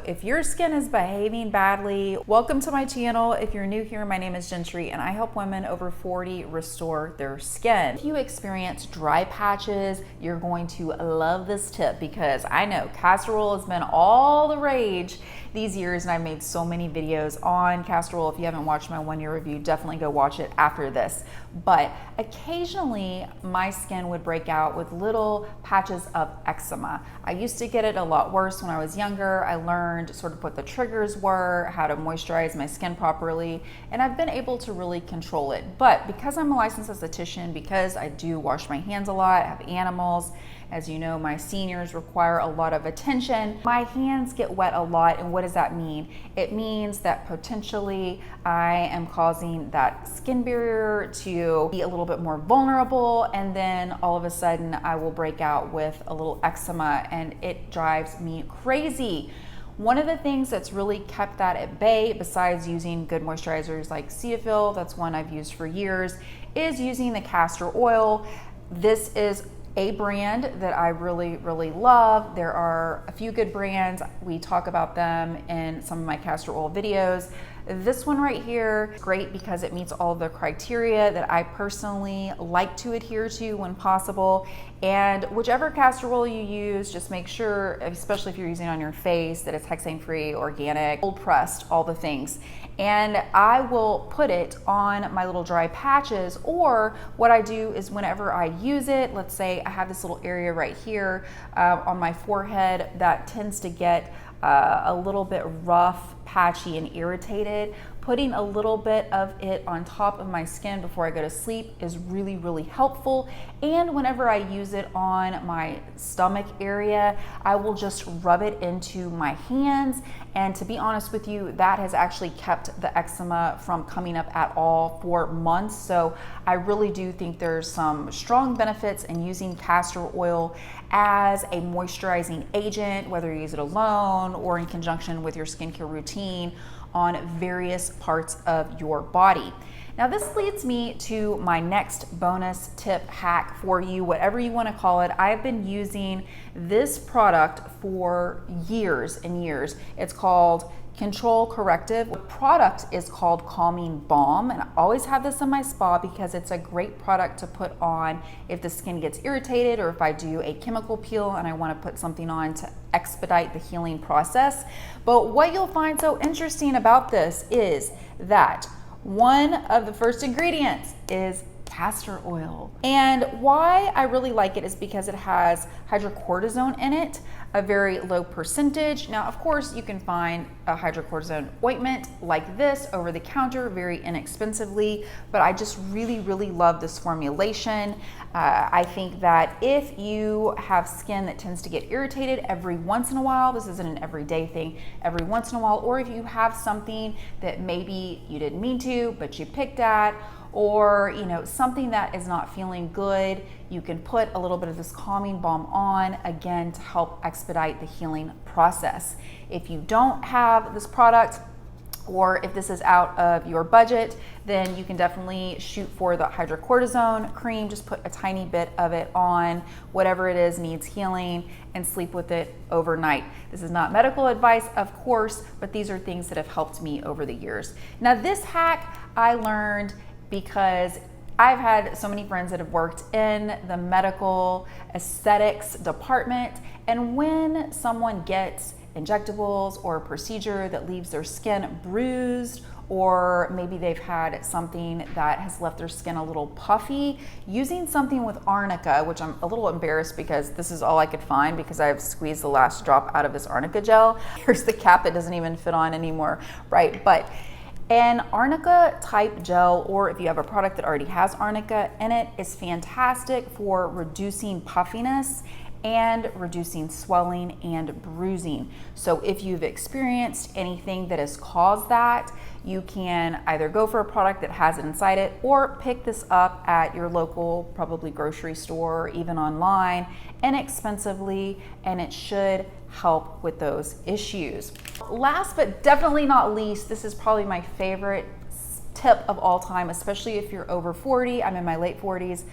if your skin is behaving badly, welcome to my channel. If you're new here, my name is Jentri and I help women over 40 restore their skin. If you experience dry patches, you're going to love this tip because I know castor oil has been all the rage these years and I've made so many videos on castor oil. If you haven't watched my 1 year review, definitely go watch it after this. But occasionally my skin would break out with little patches of eczema. I used to get it a lot worse when I was younger. I learned sort of what the triggers were, how to moisturize my skin properly, and I've been able to really control it. But because I'm a licensed esthetician, because I do wash my hands a lot, I have animals, as you know, my seniors require a lot of attention. My hands get wet a lot, and what does that mean? It means that potentially I am causing that skin barrier to be a little bit more vulnerable, and then all of a sudden I will break out with a little eczema, and it drives me crazy. One of the things that's really kept that at bay, besides using good moisturizers like Cetaphil, that's one I've used for years, is using the castor oil. This is a brand that I really love. There are a few good brands. We talk about them in some of my castor oil videos. This one right here is great because it meets all the criteria that I personally like to adhere to when possible. And whichever castor oil you use, just make sure, especially if you're using it on your face, that it's hexane-free, organic, cold pressed, all the things. And I will put it on my little dry patches, or what I do is whenever I use it, let's say I have this little area right here on my forehead that tends to get a little bit rough, patchy, and irritated. Putting a little bit of it on top of my skin before I go to sleep is really helpful. And whenever I use it on my stomach area, I will just rub it into my hands. And to be honest with you, that has actually kept the eczema from coming up at all for months. So I really do think there's some strong benefits in using castor oil as a moisturizing agent, whether you use it alone or in conjunction with your skincare routine on various parts of your body. Now this leads me to my next bonus tip, hack for you, whatever you want to call it. I've been using this product for years and years. It's called Control Corrective. The product is called Calming Balm, and I always have this in my spa because it's a great product to put on if the skin gets irritated or if I do a chemical peel and I want to put something on to expedite the healing process. But what you'll find so interesting about this is that one of the first ingredients is castor oil. And why I really like it is because it has hydrocortisone in it, a very low percentage. Now, of course, you can find a hydrocortisone ointment like this over the counter very inexpensively, but I just really love this formulation. I think that if you have skin that tends to get irritated every once in a while, this isn't an everyday thing, every once in a while, or if you have something that maybe you didn't mean to, but you picked at, or something that is not feeling good, you can put a little bit of this calming balm on, again, to help expedite the healing process. If you don't have this product, or if this is out of your budget, then you can definitely shoot for the hydrocortisone cream. Just put a tiny bit of it on whatever it is needs healing and sleep with it overnight. This is not medical advice, of course, but these are things that have helped me over the years. Now, this hack I learned because I've had so many friends that have worked in the medical aesthetics department, and when someone gets injectables or a procedure that leaves their skin bruised, or maybe they've had something that has left their skin a little puffy, using something with Arnica, which I'm a little embarrassed because this is all I could find because I've squeezed the last drop out of this Arnica gel. Here's the cap, it doesn't even fit on anymore, right? But an Arnica type gel, or if you have a product that already has Arnica in it, is fantastic for reducing puffiness and reducing swelling and bruising. So if you've experienced anything that has caused that, you can either go for a product that has it inside it or pick this up at your local, probably grocery store, or even online inexpensively, and it should help with those issues. Last but definitely not least, this is probably my favorite tip of all time, especially if you're over 40. I'm in my late 40s.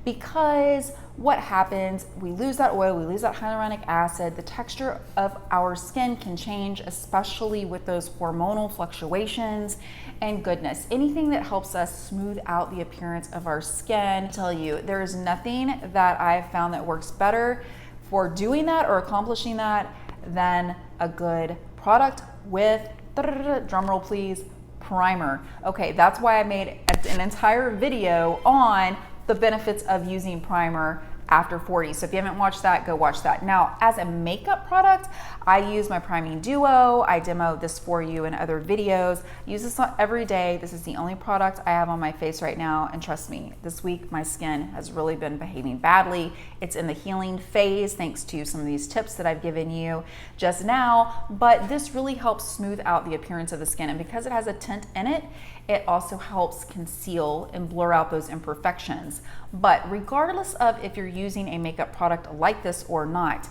because what happens, we lose that oil, we lose that hyaluronic acid, the texture of our skin can change, especially with those hormonal fluctuations. And goodness, anything that helps us smooth out the appearance of our skin, I tell you, there is nothing that I've found that works better for doing that or accomplishing that than a good product with, drum roll please, primer. Okay, that's why I made an entire video on the benefits of using primer after 40. So if you haven't watched that, go watch that. Now, as a makeup product, I use my priming duo. I demo this for you in other videos. I use this every day. This is the only product I have on my face right now. And trust me, this week my skin has really been behaving badly. It's in the healing phase thanks to some of these tips that I've given you just now. But this really helps smooth out the appearance of the skin. And because it has a tint in it, it also helps conceal and blur out those imperfections. But regardless of if you're using a makeup product like this or not,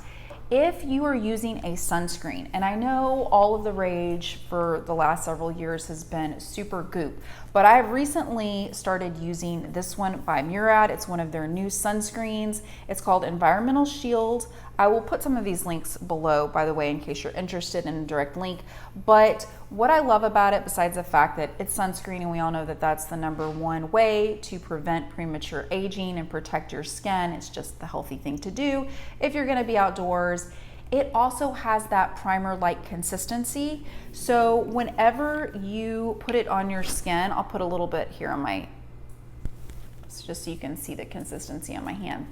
if you are using a sunscreen, and I know all of the rage for the last several years has been Super Goop, but I've recently started using this one by Murad. It's one of their new sunscreens. It's called Environmental Shield. I will put some of these links below, by the way, in case you're interested in a direct link. But what I love about it, besides the fact that it's sunscreen, and we all know that that's the #1 way to prevent premature aging and protect your skin, it's just the healthy thing to do if you're gonna be outdoors. It also has that primer-like consistency. So whenever you put it on your skin, I'll put a little bit here on my, just so you can see the consistency on my hand.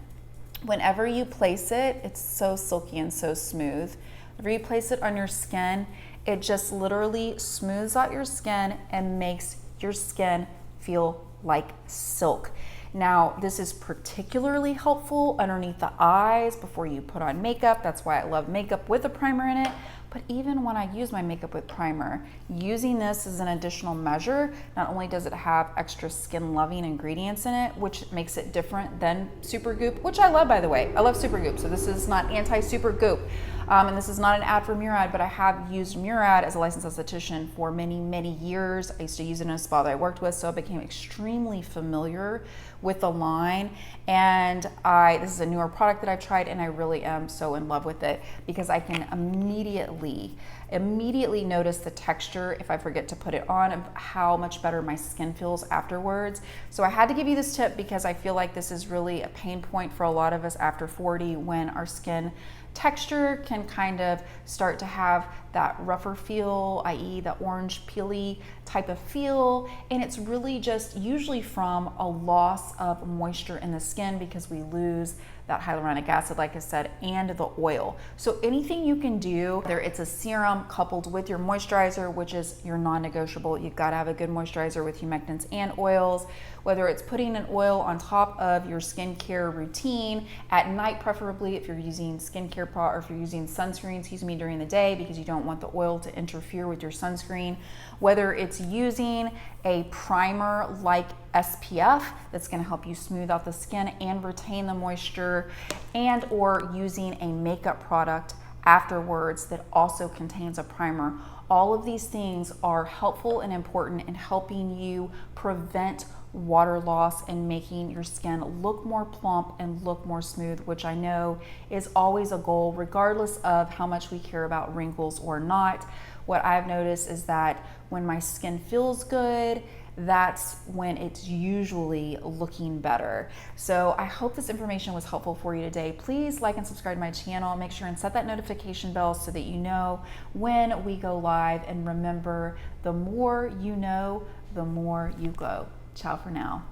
Whenever you place it, it's so silky and so smooth. Whenever you place it on your skin, it just literally smooths out your skin and makes your skin feel like silk. Now, this is particularly helpful underneath the eyes before you put on makeup. That's why I love makeup with a primer in it. But even when I use my makeup with primer, using this as an additional measure, not only does it have extra skin loving ingredients in it, which makes it different than Super Goop, which I love, by the way. I love Super Goop, so this is not anti-Super Goop. And this is not an ad for Murad, but I have used Murad as a licensed esthetician for many, many years. I used to use it in a spa that I worked with, so I became extremely familiar with the line. And this is a newer product that I've tried, and I really am so in love with it because I can immediately notice the texture if I forget to put it on, of how much better my skin feels afterwards. So I had to give you this tip because I feel like this is really a pain point for a lot of us after 40, when our skin texture can kind of start to have that rougher feel, i.e. the orange peely type of feel. And it's really just usually from a loss of moisture in the skin because we lose that hyaluronic acid, like I said, and the oil. So anything you can do, whether it's a serum coupled with your moisturizer, which is your non-negotiable, you've got to have a good moisturizer with humectants and oils, whether it's putting an oil on top of your skincare routine at night, preferably if you're using skincare or if you're using sunscreen, excuse me, during the day, because you don't want the oil to interfere with your sunscreen, whether it's using a primer like SPF that's going to help you smooth out the skin and retain the moisture, and or using a makeup product afterwards that also contains a primer. All of these things are helpful and important in helping you prevent water loss and making your skin look more plump and look more smooth, which I know is always a goal regardless of how much we care about wrinkles or not. What I've noticed is that when my skin feels good, that's when it's usually looking better. So I hope this information was helpful for you today. Please like and subscribe to my channel. Make sure and set that notification bell so that you know when we go live. And remember, the more you know, the more you glow. Ciao for now.